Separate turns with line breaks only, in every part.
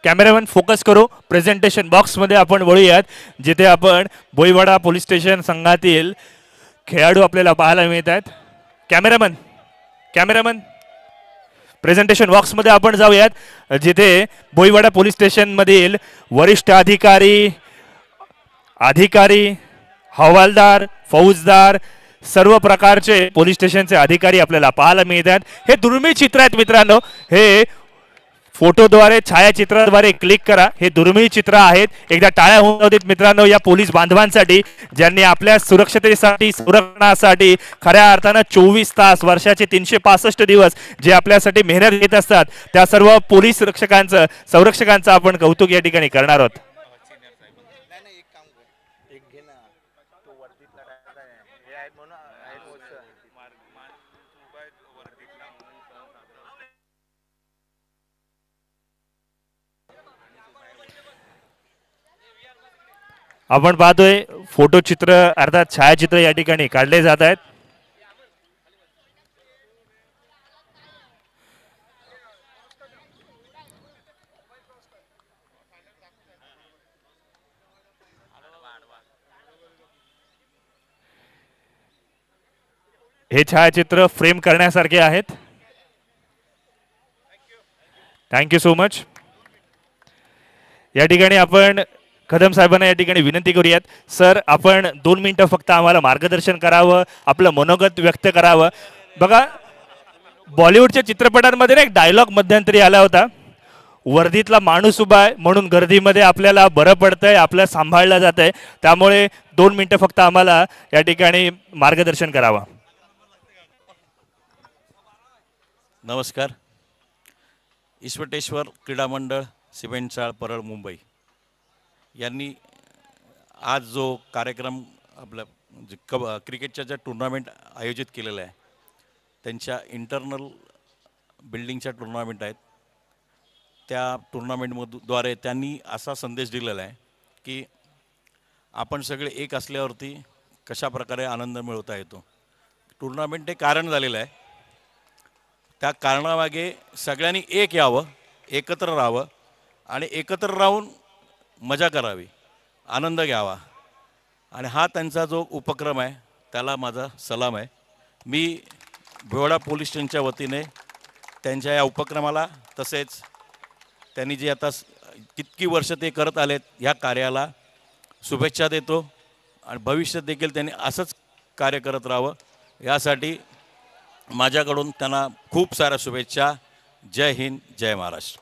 Cameraman focus करो. Presentation बॉक्समध्ये आपण वळूयात, जिथे आपण भोईवाडा पोलीस स्टेशन संघातील खेळाडू आपल्याला पाहायला मिळत आहेत. कॅमेरामन कॅमेरामन प्रेझेंटेशन बॉक्समध्ये आपण जाऊयात, जिथे भोईवाडा पोलीस स्टेशनमधील वरिष्ठ अधिकारी अधिकारी हवालदार फौजदार सर्व प्रकारचे पोलीस स्टेशनचे अधिकारी आपल्याला पाहायला मिळतात. हे दुर्मिळ चित्र आहेत मित्रांनो. हे फोटोद्वारे छायाचित्राद्वारे क्लिक करा. हे दुर्मिळ चित्र आहेत. एकदा टाळ्या होऊन देत मित्रांनो या पोलीस बांधवांसाठी, ज्यांनी आपल्या सुरक्षतेसाठी संरक्षणासाठी खऱ्या अर्थानं 24 तास वर्षाचे 365 दिवस जे आपल्यासाठी मेहनत घेत असतात, त्या सर्व पोलीस रक्षकांचं संरक्षकांचं आपण कौतुक या ठिकाणी करणार आहोत. आपण पाहतोय फोटोचित्र अर्थात छायाचित्र या ठिकाणी काढले जात आहेत. हे छायाचित्र फ्रेम करण्यासारखे आहेत. Thank you so much. या ठिकाणी आपण कदम साहेबांना या ठिकाणी विनंती करूयात. सर, आपण 2 मिनिटं फक्त आम्हाला मार्गदर्शन करावं, आपलं मनोगत व्यक्त करावं. बघा, बॉलिवूडच्या चित्रपटांमध्ये एक डायलॉग मध्यंतरी आला होता, वर्दीतला माणूस उभा आहे म्हणून गर्दीमध्ये आपल्याला बरं पडतंय, आपलं सांभाळलं जातंय. त्यामुळे 2 मिनिटं फक्त आम्हाला या ठिकाणी मार्गदर्शन करावं.
नमस्कार. ईश्वटेश्वर क्रीडा मंडळ सिमेंट चाळ परळ मुंबई यांनी आज जो कार्यक्रम आपल्या क्रिकेटच्या ज्या टुर्नामेंट आयोजित केलेल्या आहे, त्यांच्या इंटरनल बिल्डिंगच्या टुर्नामेंट आहेत, त्या टुर्नामेंटमधद्वारे त्यांनी असा संदेश दिलेला आहे की आपण सगळे एक असल्यावरती कशा प्रकारे आनंद मिळवता येतो. टुर्नामेंट हे कारण झालेलं आहे, त्या कारणामागे सगळ्यांनी एक यावं, एकत्र राहावं आणि एकत्र राहून मजा करावी, आनंद घ्यावा, आणि हा त्यांचा जो उपक्रम आहे त्याला माझा सलाम आहे. मी भोईवाडा पोलीस स्टेशनच्या वतीने त्यांच्या या उपक्रमाला, तसेच त्यांनी जे आता कितकी वर्ष ते करत आलेत ह्या कार्याला शुभेच्छा देतो आणि भविष्यात देखील त्यांनी असंच कार्य करत राहावं यासाठी माझ्याकडून त्यांना खूप साऱ्या शुभेच्छा. जय हिंद, जय महाराष्ट्र.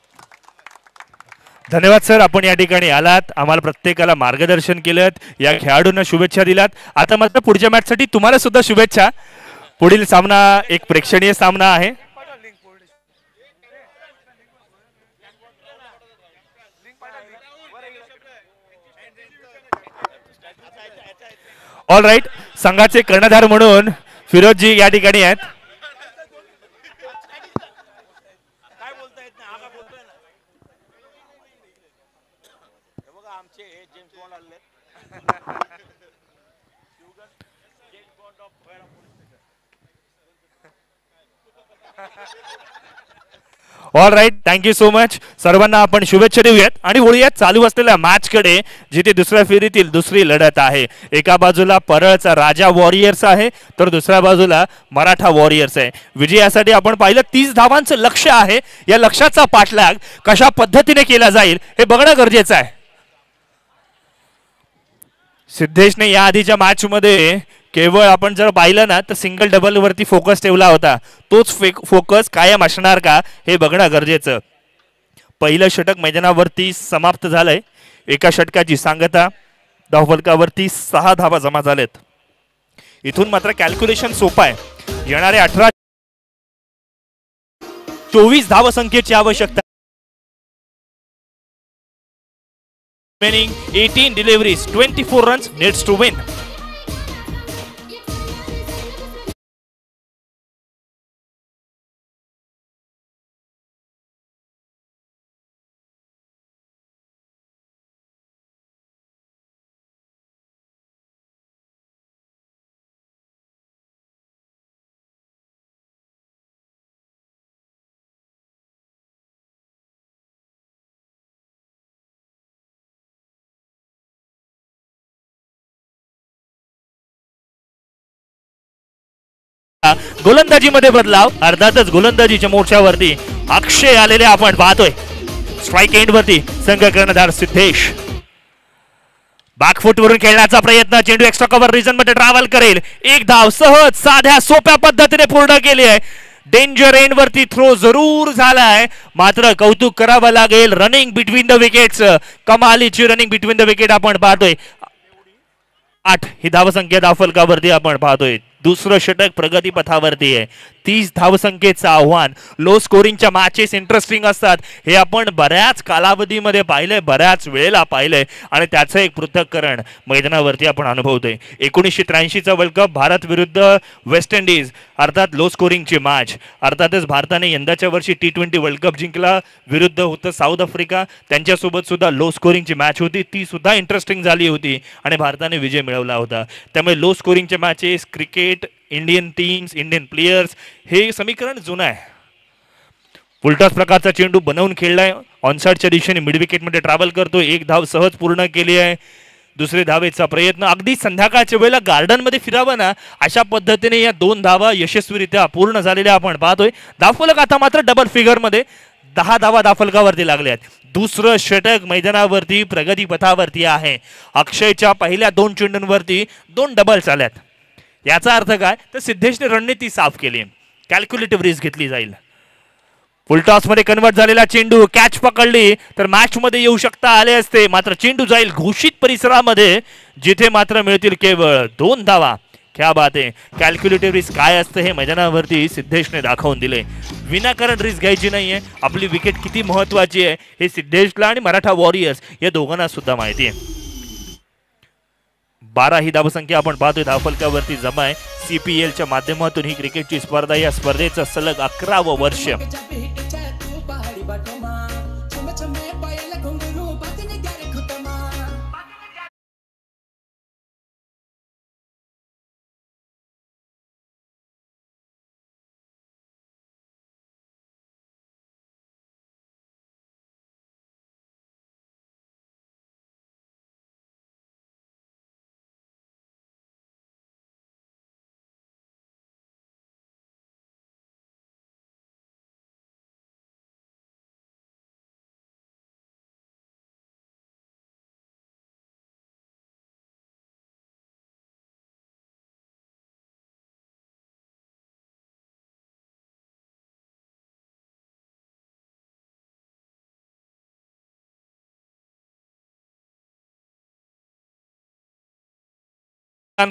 धन्यवाद सर, आपण या ठिकाणी आलात, आम्हाला प्रत्येकाला मार्गदर्शन केलं, या खेळाडूंना शुभेच्छा दिलात. आता मात्र पुढच्या मॅचसाठी तुम्हाला सुद्धा शुभेच्छा. पुढील सामना एक प्रेक्षणीय सामना आहे. ऑल राईट, संघाचे कर्णधार म्हणून फिरोजजी या ठिकाणी आहेत. All right, thank you so much. सर्वांना आपण शुभेच्छा देऊयात आणि वळूयात चालू असलेल्या मॅचकडे, जिथे दुसऱ्या फेरीतील दुसरी लढत आहे. एका बाजूला परळचा राजा वॉरियर्स आहे, तर दुसऱ्या बाजूला मराठा वॉरियर्स आहे. विजयासाठी आपण पाहिलं 30 धावांचं लक्ष्य आहे. या लक्ष्याचा पाठलाग कशा पद्धतीने केला जाईल हे बघणं गरजेचं आहे. सिद्धेशने या आधीच्या मॅच मध्ये केवळ आपण जर पाहिलं ना तर सिंगल डबल वरती फोकस ठेवला होता. तोच फोकस कायम असणार का हे बघणं गरजेचं. पहिलं षटक मैदानावरती समाप्त झालंय. एका षटकाची सांगता, धावफलकावरती 6 धावा जमा झालेत. इथून मात्र कॅल्क्युलेशन सोपं आहे. येणारे 24 धावसंख्येची आवश्यकता. Remaining 18 deliveries, 24 runs needs to win. गोलंदाजीमध्ये बदलाव, अर्थातच गोलंदाजीच्या मोर्चावरती अक्षय आलेले आपण पाहतोय. स्ट्राईक एंड वरती संघ कर्णधार सिद्धेश. बॅकफुट वरून खेळण्याचा प्रयत्न, चेंडू एक्स्ट्रा कव्हर रिजन मध्ये ट्रॅव्हल करेल. एक धाव सहज साध्या सोप्या पद्धतीने पूर्ण केली आहे. डेंजर एंड वरती थ्रो जरूर झालाय, मात्र कौतुक करावं लागेल रनिंग बिटवीन द विकेट्स. कमालीची रनिंग बिटवीन द विकेट आपण पाहतोय. 8 ही धावसंख्या धावफलकावरती आपण पाहतोय. दुसरं षटक प्रगती पथावरती आहे. 30 धावसंख्येचं आव्हान. लो स्कोरिंगच्या मॅचेस इंटरेस्टिंग असतात हे आपण बऱ्याच कालावधीमध्ये पाहिलंय, बऱ्याच वेळेला पाहिलंय आणि त्याचं एक पृथक्करण मैदानावरती आपण अनुभवतोय. 1983चा वर्ल्ड कप भारत विरुद्ध वेस्ट इंडिज, अर्थात लो स्कोरिंगची मॅच. अर्थातच भारताने यंदाच्या वर्षी T20 वर्ल्ड कप जिंकला. विरुद्ध होतं साऊथ आफ्रिका, त्यांच्यासोबत सुद्धा लो स्कोरिंगची मॅच होती, ती सुद्धा इंटरेस्टिंग झाली होती आणि भारताने विजय मिळवला होता. त्यामुळे लो स्कोरिंगच्या matches, cricket, Indian teams, Indian players, हे समीकरण जुनं आहे. उलटाच प्रकारचा चेंडू बनवून खेळलाय, ऑनसाइडच्या दिशेने मिड विकेटमध्ये ट्रॅव्हल करतो. एक धाव सहज पूर्ण केली आहे. दुसरे धावेचा प्रयत्न, अगदी संध्याकाळच्या वेळेला गार्डन मध्ये फिरावं ना अशा पद्धतीने या 2 धावा यशस्वीरित्या पूर्ण झालेल्या आपण पाहतोय. धावफलक आता मात्र डबल फिगर मध्ये 10 धावा धावफलकावरती लागल्या आहेत. दुसरं षटक मैदानावरती प्रगती पथावरती आहे. अक्षयच्या पहिल्या 2 चेंडूंवरती 2 डबल्स आल्यात. याचा अर्थ काय, तर सिद्धेशने रणनीती साफ केली, कॅल्क्युलेटिव्ह रिस्क घेतली जाईल. फुल टॉस मध्ये कन्वर्ट झालेला चेंडू कॅच पकडली तर मॅच मध्ये येऊ शकता आले असते, मात्र चेंडू जाईल घोषित परिसरामध्ये, जिथे मात्र मिळतील केवळ 2 धावा. क्या बात आहे. कॅल्क्युलेटिव्ह रिस्क काय असतं हे मैदानावरती सिद्धेशने दाखवून दिले. विनाकारण रिस्क घ्यायची नाहीये. आपली विकेट किती महत्वाची आहे हे सिद्धेशला आणि मराठा वॉरियर्स या दोघांना सुद्धा माहिती आहे. 12 ही धावसंख्या आपण पाहतोय धावफलकावरती जमा आहे. CPLच्या माध्यमातून ही क्रिकेटची स्पर्धा, या स्पर्धेचं सलग 11वं वर्ष.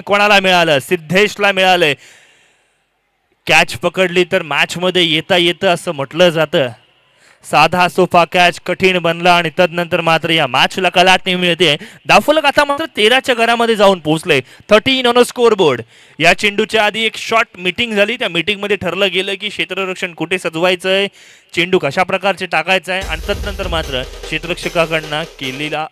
कोणाला मिळालं, सिद्धेशला मिळालंय. कॅच पकडली तर मॅच मध्ये येता येतं असं म्हटलं जातं. साधा सोफा कॅच कठीण बनला आणि तदनंतर मात्र या मॅचला कलाटणी मिळते. धावफलक आता मात्र 13च्या घरामध्ये जाऊन पोहोचले. 13 ऑन अ स्कोर बोर्ड. या चेंडूच्या आधी एक शॉर्ट मीटिंग झाली. त्या मीटिंग मध्ये ठरलं गेलं की क्षेत्ररक्षण कुठे सजवायचंय, चेंडू कशा प्रकारचे टाकायचा आहे आणि तदनंतर मात्र क्षेत्ररक्षकाकडनं केलेला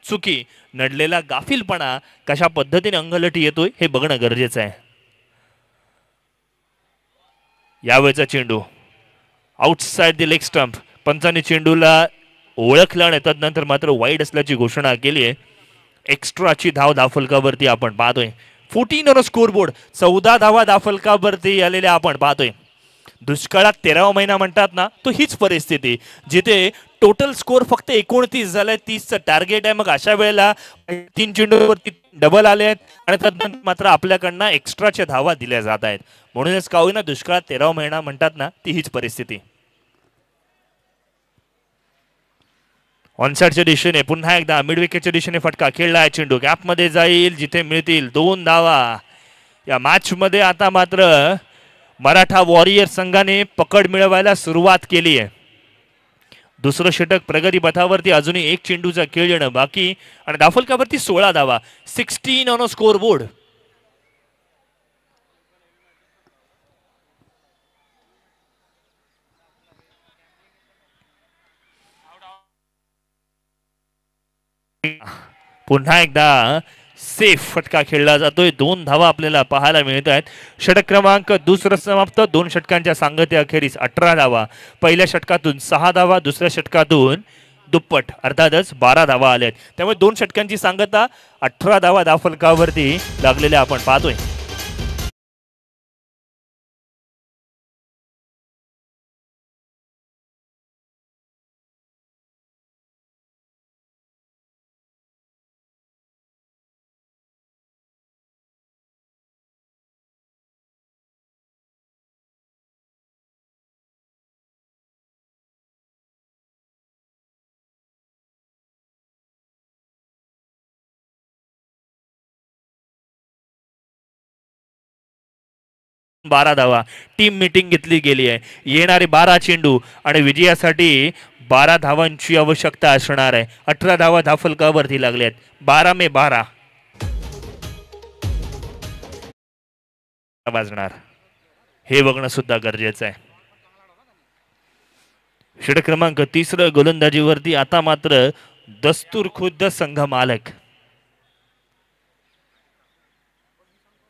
चुकी, नडलेला गाफीलपणा कशा पद्धतीने अंगलटी येतोय हे बघणं गरजेचं आहे. यावेळचा चेंडू आउटसाइड द लेग स्टंप. पंचांनी चेंडूला ओळखलं आणि तदनंतर मात्र वाईड असल्याची घोषणा केली आहे. एक्स्ट्राची धाव धावफलकावरती आपण पाहतोय. 14 ऑन अ स्कोर बोर्ड. 14 धावा धावफलकावरती आलेल्या आपण पाहतोय. दुष्काळात 13वा महिना म्हणतात ना, तो हीच परिस्थिती जिथे टोटल स्कोर फक्त 29 झालाय. 30चं टार्गेट आहे. मग अशा वेळेला 3 चेंडूवरती डबल आले आहेत आणि तदनंतर मात्र आपल्याकडनं एक्स्ट्राच्या धावा दिल्या जात आहेत. म्हणूनच का होईना दुष्काळात 13वा महिना म्हणतात ना, ती हीच परिस्थिती. ऑनसाइडच्या दिशेने पुन्हा एकदा मिड विकेटच्या दिशेने फटका खेळलाय. चेंडू गॅप मध्ये जाईल, जिथे मिळतील 2 धावा. या मॅच मध्ये आता मात्र मराठा वॉरियर संघाने पकड मिळवायला सुरुवात केली आहे. दुसरं षटक प्रगती पथावरती अजूनही 1 चेंडूचा खेळ येणं बाकी आणि धावफलकावरती 16 धावा. 16 ऑन अ स्कोर बोर्ड. पुन्हा एकदा सेफ फटका खेळला जातोय. 2 धावा आपल्याला पाहायला मिळत आहेत. षटक क्रमांक दुसरं समाप्त. 2 षटकांच्या सांगत्या अखेरीस 18 धावा. पहिल्या षटकातून 6 धावा, दुसऱ्या षटकातून दुप्पट अर्थातच 12 धावा आल्यात. त्यामुळे 2 षटकांची सांगता 18 धावा धावफलकावरती लागलेल्या आपण पाहतोय. 12 धावा टीम मीटिंग घेतली गेली आहे. येणारे 12 चेंडू आणि विजयासाठी 12 धावांची आवश्यकता असणार आहे. 18 धावा धावफलकावरती लागल्यात. 12 वाजणार हे बघणं सुद्धा गरजेचं आहे. षटक क्रमांक 3 गोलंदाजीवरती आता मात्र दस्तूर खुद्द संघ मालक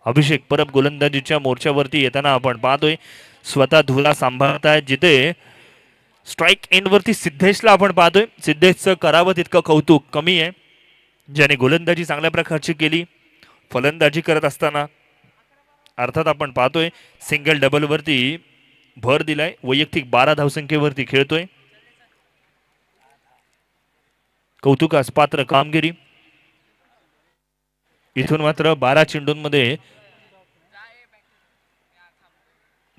अभिषेक परब गोलंदाजीच्या मोर्चावरती येताना आपण पाहतोय. स्वतः धुरा सांभाळताय. जिथे स्ट्राईक एंडवरती सिद्धेशला आपण पाहतोय. सिद्धेशचं करावं तितकं कौतुक कमी आहे. ज्याने गोलंदाजी चांगल्या प्रकारची केली. फलंदाजी करत असताना अर्थात आपण पाहतोय सिंगल डबलवरती भर दिलाय. वैयक्तिक 12 धावसंख्येवरती खेळतोय. कौतुकास पात्र कामगिरी. इथून मात्र 12 चेंडूंमध्ये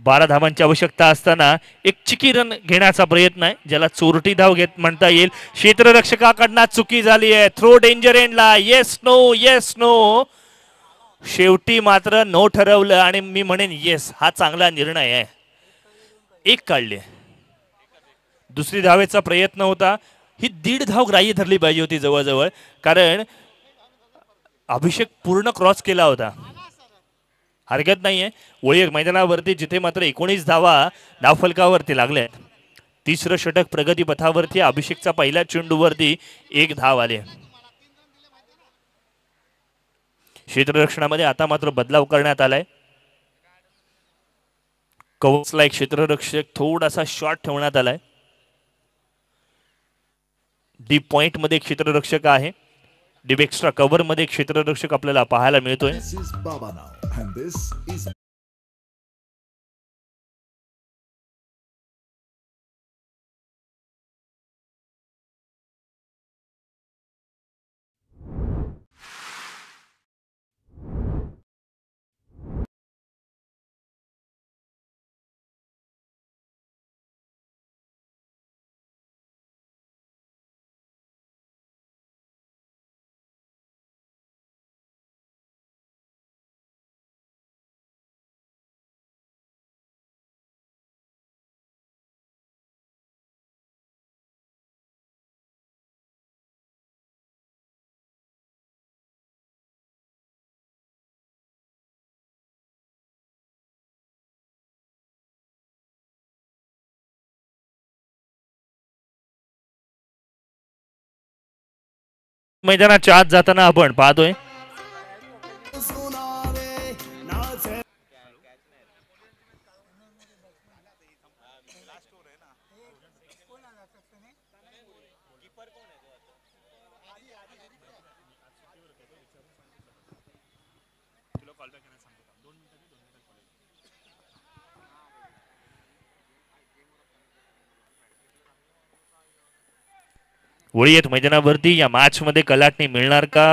12 धावांची आवश्यकता असताना एक चिकी रन घेण्याचा प्रयत्न आहे, ज्याला चोरटी धाव घेत म्हणता येईल. क्षेत्ररक्षकाकडनं चुकी झाली आहे. थ्रो डेंजर एंडला. Yes no yes no. शेवटी मात्र नो ठरवलं आणि मी म्हणेन येस हा चांगला निर्णय आहे. एक काढले. दुसरी धावेचा प्रयत्न होता. ही 1.5 धाव ग्राह्य धरली पाहिजे होती जवळजवळ, कारण अभिषेक पूर्ण क्रॉस केला होता. हरकत नाहीये. वळीर मैदानावरती जिथे मात्र 19 धावा धावफलकावरती लागल्यात. तिसरं षटक प्रगती पथावरती. अभिषेकचा पहिल्या चेंडूवरती 1 धाव आले. क्षेत्ररक्षणामध्ये आता मात्र बदलाव करण्यात आलाय. कवचला एक क्षेत्ररक्षक थोडासा शॉर्ट ठेवण्यात आलाय. डीप पॉइंट मध्ये क्षेत्ररक्षक आहे. डीप एक्स्ट्रा कव्हर मध्ये क्षेत्ररक्षक आपल्याला पाहायला मिळतोय. मैदानाच्या आत जाताना आपण पाहतोय वळीयत मैदानावरती या मॅच मध्ये कलाटणी मिळणार का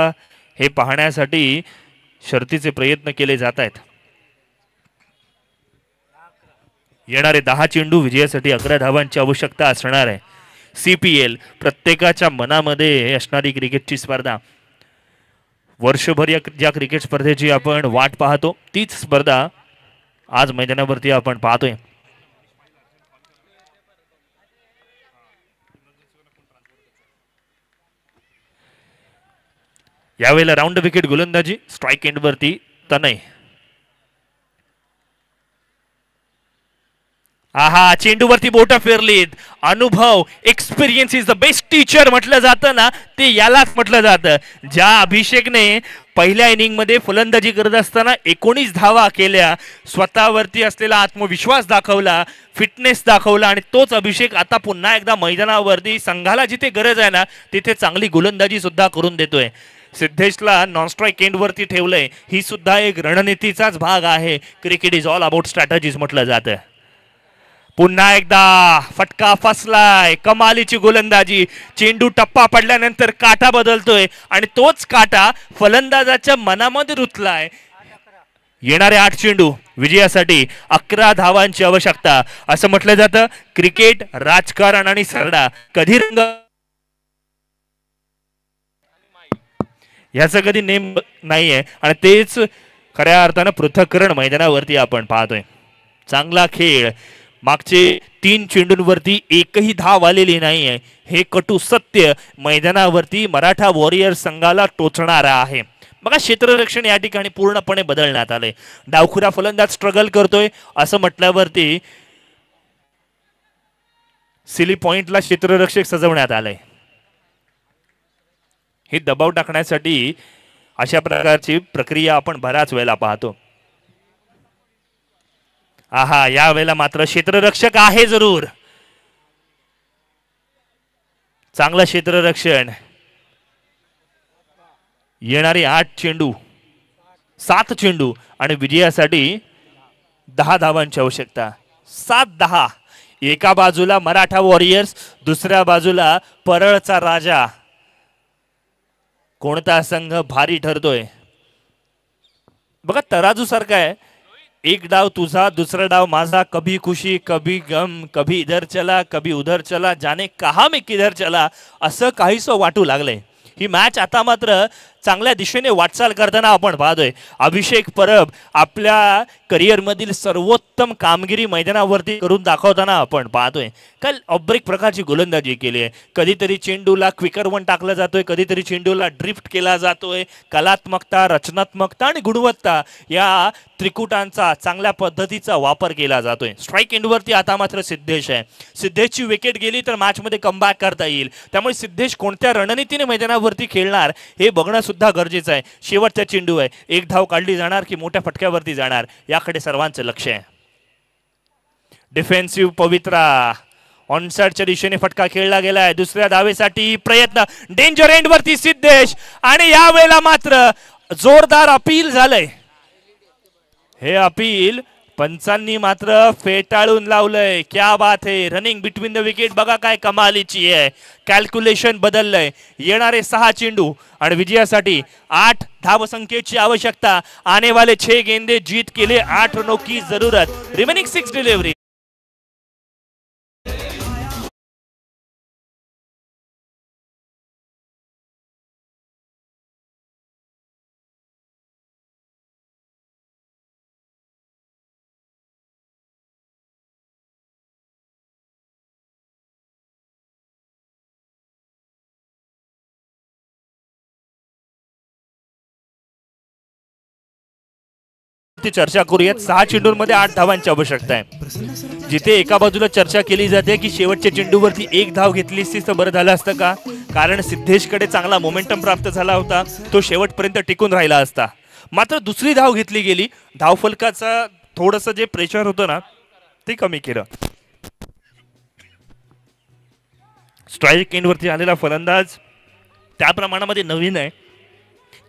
हे पाहण्यासाठी शर्तीचे प्रयत्न केले जात आहेत. येणारे 10 चेंडू विजयासाठी 11 धावांची आवश्यकता असणार आहे. CPL प्रत्येकाच्या मनामध्ये असणारी क्रिकेटची स्पर्धा. वर्षभर ज्या क्रिकेट स्पर्धेची आपण वाट पाहतो तीच स्पर्धा आज मैदानावरती आपण पाहतोय. यावेळेला राऊंड विकेट गोलंदाजी. स्ट्राईक एंड वरती तनय. आहा चेंडूवरती बोट फेरलीत. अनुभव experience is the best teacher म्हटलं जातं ना, ते यालाच म्हटलं जातं. ज्या अभिषेकने पहिल्या इनिंग मध्ये फलंदाजी करत असताना 19 धावा केल्या, स्वतःवरती असलेला आत्मविश्वास दाखवला, फिटनेस दाखवला आणि तोच अभिषेक आता पुन्हा एकदा मैदानावरती संघाला जिथे गरज आहे ना तिथे चांगली गोलंदाजी सुद्धा करून देतोय. सिद्धेशला नॉन स्ट्राईक एंड वरती ठेवलंय. ही सुद्धा एक रणनीतीचाच भाग आहे. Cricket is all about strategies म्हटलं जातं. पुन्हा एकदा फटका फसलाय. कमालीची गोलंदाजी. चेंडू टप्पा पडल्यानंतर काटा बदलतोय आणि तोच काटा फलंदाजाच्या मनामध्ये रुतलाय. येणारे 8 चेंडू विजयासाठी 11 धावांची आवश्यकता. असं म्हटलं जातं क्रिकेट राजकारण आणि सरडा कधी रंग याचा कधी नेम नाहीये आणि तेच खऱ्या अर्थानं पृथक्करण मैदानावरती आपण पाहतोय. चांगला खेळ, मागचे 3 चेंडूंवरती एकही धाव आलेली नाहीये, हे कटू सत्य मैदानावरती मराठा वॉरियर संघाला टोचणारा आहे. बघा क्षेत्ररक्षण या ठिकाणी पूर्णपणे बदलण्यात आले. डावखुरा फलंदाज स्ट्रगल करतोय असं म्हटल्यावरती सिली पॉइंटला क्षेत्ररक्षक सजवण्यात आलंय. हे दबाव टाकण्यासाठी अशा प्रकारची प्रक्रिया आपण बऱ्याच वेळेला पाहतो. आहा, या वेळेला मात्र क्षेत्ररक्षक आहे जरूर. चांगलं क्षेत्ररक्षण. येणारी 8 चेंडू, 7 चेंडू आणि विजयासाठी 10 धावांची आवश्यकता. 7-10. एका बाजूला मराठा वॉरियर्स, दुसऱ्या बाजूला परळचा राजा. कोणता संघ भारी ठरतोय बघा. तराजू सारखा आहे. एक डाव तुझा, दुसरा डाव माझा. कभी खुशी कभी गम, कभी इधर चला कभी उधर चला, जाने कहा मैं किधर चला, असं काहीसं वाटू लागलंय. ही मॅच आता मात्र चांगल्या दिशेने वाटचाल करताना आपण पाहतोय. अभिषेक परब आपल्या करिअरमधील सर्वोत्तम कामगिरी मैदानावरती करून दाखवताना आपण पाहतोय. काल ऑब्रेक प्रकारची गोलंदाजी केली आहे. कधीतरी चेंडूला क्विकर वन टाकला जातोय, कधीतरी चेंडूला ड्रिफ्ट केला जातोय. कलात्मकता, रचनात्मकता आणि गुणवत्ता या त्रिकुटांचा चांगल्या पद्धतीचा वापर केला जातोय. स्ट्राईक एंडवरती आता मात्र सिद्धेश आहे. सिद्धेशची विकेट गेली तर मॅचमध्ये कमबॅक करता येईल. त्यामुळे सिद्धेश कोणत्या रणनीतीने मैदानावरती खेळणार हे बघणं सुद्धा गरजेचं आहे. शेवटचा चेंडू आहे. एक धाव काढली जाणार की मोठ्या फटक्यावरती जाणार, याकडे सर्वांचं लक्ष आहे. डिफेन्सिव्ह पवित्रा ऑनसाइडच्या दिशेने फटका खेळला गेलाय. दुसऱ्या धावेसाठी प्रयत्न. डेंजर एंड वरती सिद्धेश आणि यावेळेला मात्र जोरदार अपील झालंय. हे अपील पंचांनी मात्र फेटाळून लावलंय. क्या बात है. रनिंग बिटवीन द विकेट बघा काय कमालीची आहे. कॅल्क्युलेशन बदललंय. येणारे 6 चेंडू आणि विजयासाठी 8 धावसंख्येची आवश्यकता. आने वाले 6 गेंदे जीत के लिए 8 रनों की जरूरत. Remaining 6 delivery. चर्चा करूयात. 6 चेंडूंमध्ये 8 धावांची आवश्यकता आहे. जिथे एका बाजूला चर्चा केली जाते की शेवटच्या चेंडूवरती 1 धाव घेतली असती तर बरं झालं असतं का, कारण सिद्धेशकडे चांगला मोमेंटम प्राप्त झाला होता, तो शेवटपर्यंत टिकून राहिला असता. मात्र दुसरी धाव घेतली गेली. धावफलकाचा थोडंसं जे प्रेशर होतं ना ते कमी केलं. स्ट्राईक एंडवरती आलेला फलंदाज त्या प्रमाणामध्ये नवीन आहे,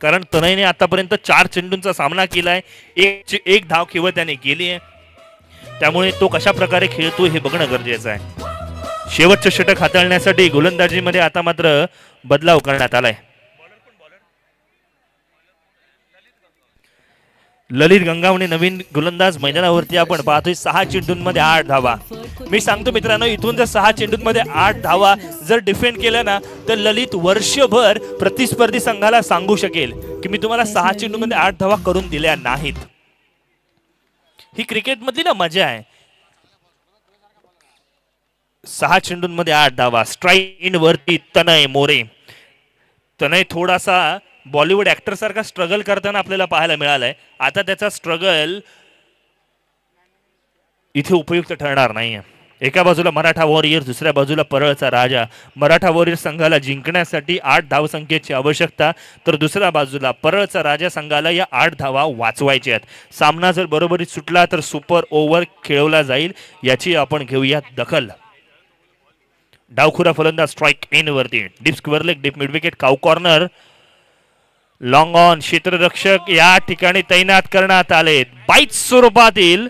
कारण तनयने आतापर्यंत 4 चेंडूंचा सामना केलाय. एक धाव केवळ त्याने केली आहे. त्यामुळे तो कशा प्रकारे खेळतो हे बघणं गरजेचं आहे. शेवटचं षटक हाताळण्यासाठी गोलंदाजीमध्ये आता मात्र बदलाव करण्यात आलाय. ललित गंगावणे नवीन गोलंदाज मैदानावरती आपण पाहतोय. 6 चेंडूंमध्ये 8 धावा. मी सांगतो मित्रांनो, इथून जर 6 चेंडूंमध्ये 8 धावा जर डिफेंड केलं ना तर ललित वर्षभर प्रतिस्पर्धी संघाला सांगू शकेल की मी तुम्हाला 6 चेंडूंमध्ये 8 धावा करून दिल्या नाहीत. ही क्रिकेटमधली ना मजा आहे. 6 चेंडूंमध्ये 8 धावा. स्ट्राईक इन वरती तनय मोरे. तनय थोडासा बॉलिवूड ऍक्टर सारखा स्ट्रगल करताना आपल्याला पाहायला मिळालाय. आता त्याचा स्ट्रगल इथे उपयुक्त ठरणार नाहीये. एका बाजूला मराठा वॉरियर, दुसऱ्या बाजूला परळचा राजा. मराठा वॉरियर संघाला जिंकण्यासाठी 8 धावसंख्येची आवश्यकता, तर दुसऱ्या बाजूला परळचा राजा संघाला या 8 धावा वाचवायच्या आहेत. सामना जर बरोबरीत सुटला तर सुपर ओव्हर खेळवला जाईल, याची आपण घेऊयात दखल. डावखुरा फलंदाज स्ट्राईक इन वरती. Deep square leg, deep mid wicket, cow corner, long on. क्षेत्ररक्षक या ठिकाणी तैनात करण्यात आले. बाईट स्वरूपातील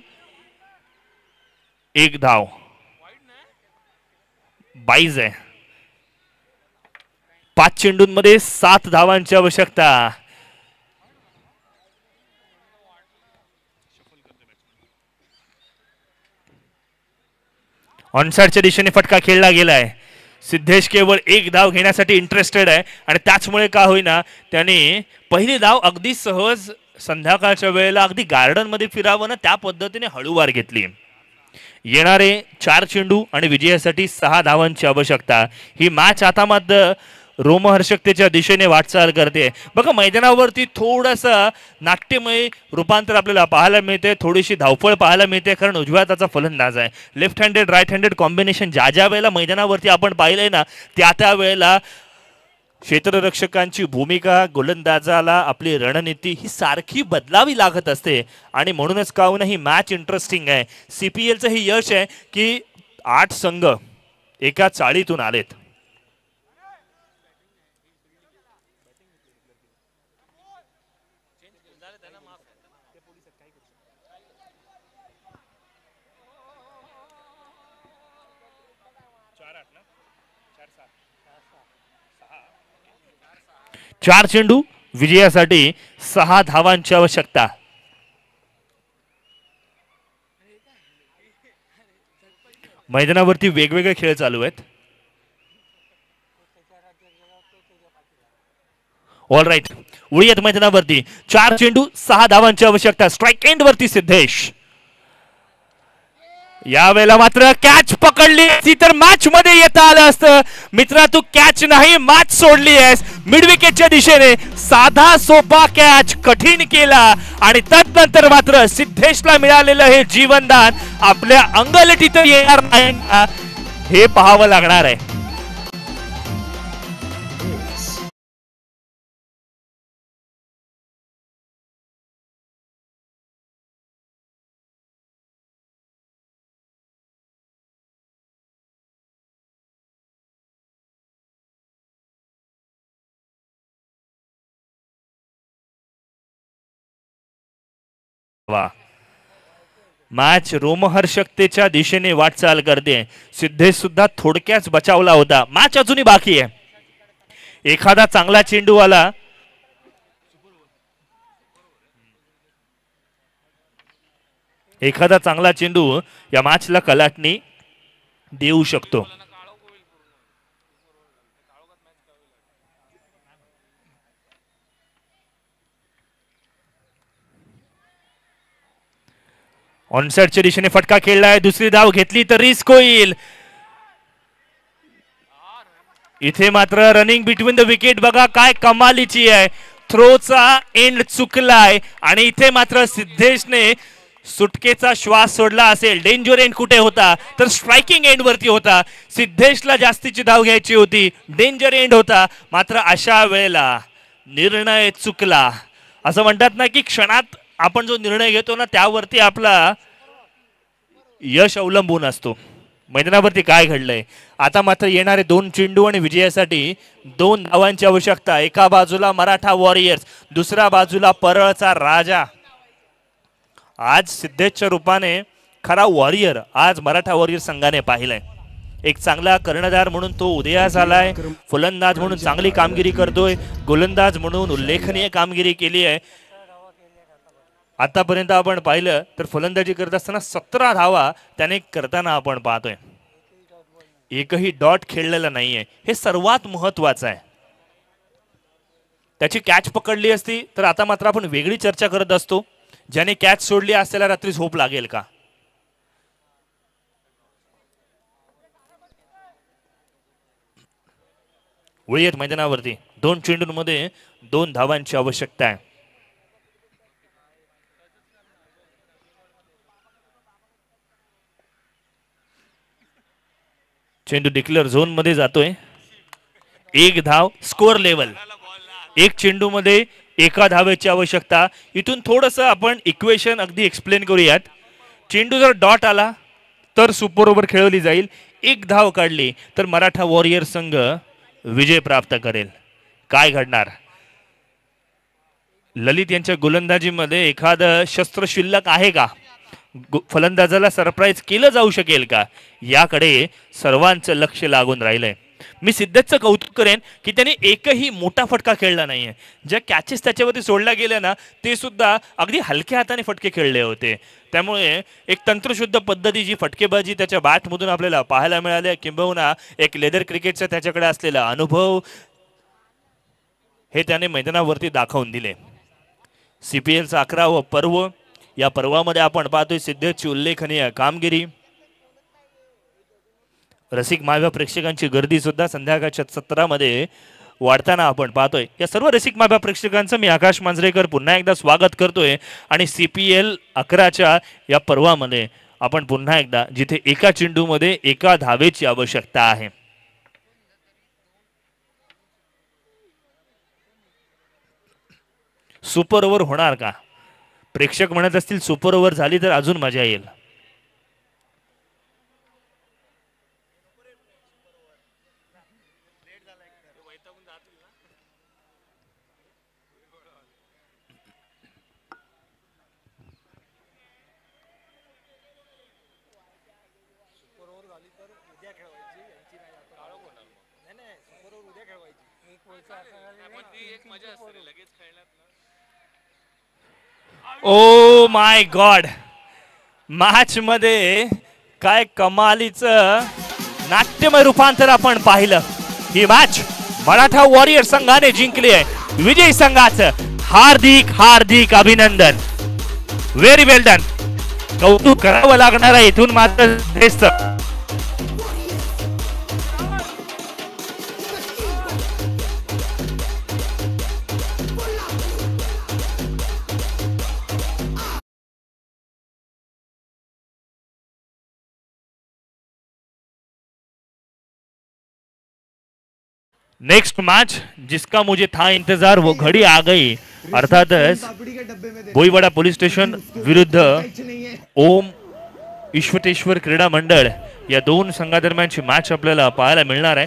1 धाव. 22 आहे. 5 चेंडूंमध्ये 7 धावांची आवश्यकता. ऑनसाइडच्या दिशेने फटका खेळला गेलाय. सिद्धेश केवळ 1 धाव घेण्यासाठी इंटरेस्टेड आहे आणि त्याचमुळे का होईना त्याने पहिली धाव अगदी सहज संध्याकाळच्या वेळेला अगदी गार्डन मध्ये फिरावं ना त्या पद्धतीने हळूवार घेतली. येणारे 4 चेंडू आणि विजयासाठी 6 धावांची आवश्यकता. ही मॅच आता मात्र रोमहर्षकतेच्या दिशेने वाटचाल करते. बघा मैदानावरती थोडंसं नाट्यमय रूपांतर आपल्याला पाहायला मिळते, थोडीशी धावपळ पाहायला मिळते, कारण उजव्या हाताचा फलंदाज आहे. Left handed right handed combination ज्या वेळेला मैदानावरती आपण पाहिलंय ना त्या वेळेला क्षेत्ररक्षकांची भूमिका, गोलंदाजाला आपली रणनीती ही सारखी बदलावी लागत असते आणि म्हणूनच का होईना ही मॅच इंटरेस्टिंग आहे. CPLचं हे यश आहे की 8 संघ एका चाळीतून आलेत. चार चेंडू विजयासाठी 6 धावांची आवश्यकता. मैदानावरती वेगवेगळे खेळ चालू आहेत. ऑल राईट, उडीत मैदानावरती 4 चेंडू 6 धावांची आवश्यकता. स्ट्राईक एंड वरती सिद्धेश. यावेळेला मात्र कॅच पकडली असती तर मॅच मध्ये येता आलं असतं. मित्रा, तू कॅच नाही मॅच सोडली आहेस. मिड विकेटच्या दिशेने साधा सोपा कॅच कठीण केला आणि त्यानंतर मात्र सिद्धेशला मिळालेलं हे जीवनदान आपल्या अंगलटीत येणार नाही हे पाहावं लागणार आहे. मॅच रोमहर्षकतेच्या दिशेने वाटचाल करते. सिद्धेश सुद्धा थोडक्याच बचावला होता. मॅच अजूनही बाकी आहे. एखादा चांगला चेंडू आला या मॅचला कलाटणी देऊ शकतो. ऑनसाइडच्या दिशेने फटका खेळलाय. दुसरी धाव घेतली तर रिस्क होईल. इथे मात्र रनिंग बिटवीन द विकेट बघा काय कमालीची आहे. थ्रोचा एंड चुकलाय आणि इथे मात्र सिद्धेशने सुटकेचा श्वास सोडला असेल. डेंजर एंड कुठे होता तर स्ट्रायकिंग एंड वरती होता. सिद्धेशला जास्तीची धाव घ्यायची होती. डेंजर एंड होता. मात्र अशा वेळेला निर्णय चुकला. असं म्हणतात ना की क्षणात आपण जो निर्णय घेतो ना त्यावरती आपला यश अवलंबून असतो. मैदानावरती काय घडलंय आता मात्र येणारे 2 चेंडू आणि विजयासाठी 2 धावांची आवश्यकता. एका बाजूला मराठा वॉरियर्स, दुसऱ्या बाजूला परळचा राजा. आज सिद्धेशच्या रूपाने खरा वॉरियर आज मराठा वॉरियर संघाने पाहिलाय. एक चांगला कर्णधार म्हणून तो उदयास आलाय. फलंदाज म्हणून चांगली कामगिरी करतोय. गोलंदाज म्हणून उल्लेखनीय कामगिरी केली आहे. आतापर्यंत आपण पाहिलं तर फलंदाजी करत असताना 17 धावा त्याने करताना आपण पाहतोय. एकही डॉट खेळलेला नाहीये. हे सर्वात महत्वाचं आहे. त्याची कॅच पकडली असती तर आता मात्र आपण वेगळी चर्चा करत असतो. ज्याने कॅच सोडली आज त्याला रात्री झोप लागेल का. वळीत मैदानावरती 2 चेंडूंमध्ये 2 धावांची आवश्यकता आहे. चेंडू डिक्लेअर झोन मध्ये जातोय. 1 धाव स्कोअर लेवल. 1 चेंडू मध्ये 1 धावेची आवश्यकता. इथून थोडस आपण इक्वेशन अगदी एक्सप्लेन करूयात. चेंडू जर डॉट आला तर सुपर ओव्हर खेळवली जाईल. 1 धाव काढली तर मराठा वॉरियर संघ विजय प्राप्त करेल. काय घडणार. ललित यांच्या गोलंदाजीमध्ये एखादं शस्त्र शिल्लक आहे का. फलंदाजाला सरप्राईज केलं जाऊ शकेल का याकडे सर्वांचं लक्ष लागून राहिलंय. मी सिद्धेशचं कौतुक करेन की त्याने एकही मोठा फटका खेळला नाहीये. ज्या कॅचेस त्याच्यावरती सोडल्या गेल्या ना ते सुद्धा अगदी हलक्या हाताने फटके खेळले होते. त्यामुळे एक तंत्रशुद्ध पद्धतीची फटकेबाजी त्याच्या बॅटमधून आपल्याला पाहायला मिळाली. किंबहुना एक लेदर क्रिकेटचा त्याच्याकडे असलेला अनुभव हे त्याने मैदानावरती दाखवून दिले. CPLचा 11वा पर्व. या पर्वामध्ये आपण पाहतोय सिद्धेशची उल्लेखनीय कामगिरी. रसिक माव्या प्रेक्षकांची गर्दी सुद्धा संध्याकाळच्या सत्रामध्ये वाढताना आपण पाहतोय. या सर्व रसिक माव्या प्रेक्षकांचं मी आकाश मांजरेकर पुन्हा एकदा स्वागत करतोय. आणि CPL 11च्या या पर्वामध्ये आपण पुन्हा एकदा जिथे एका चेंडूमध्ये एका धावेची आवश्यकता आहे. सुपर ओव्हर होणार का? प्रेक्षक म्हणत असतील सुपर ओव्हर झाली तर अजून मजा येईल. ओ माय गॉड, मॅच मध्ये काय कमालीचं नाट्यमय रूपांतर आपण पाहिलं. ही मॅच मराठा वॉरियर संघाने जिंकली आहे. विजयी संघाचं हार्दिक हार्दिक अभिनंदन. व्हेरी वेल डन. कौतुक करावं लागणार आहे इथून मात्र. नेक्स्ट मैच जिसका मुझे था इंतजार वो घड़ी आ गई. अर्थात भोईवाड़ा पुलिस स्टेशन विरुद्ध ओम ईश्वतेश्वर क्रीडा मंडळ या दोन संघादरम्यानची मॅच आपल्याला पाहायला मिळणार आहे.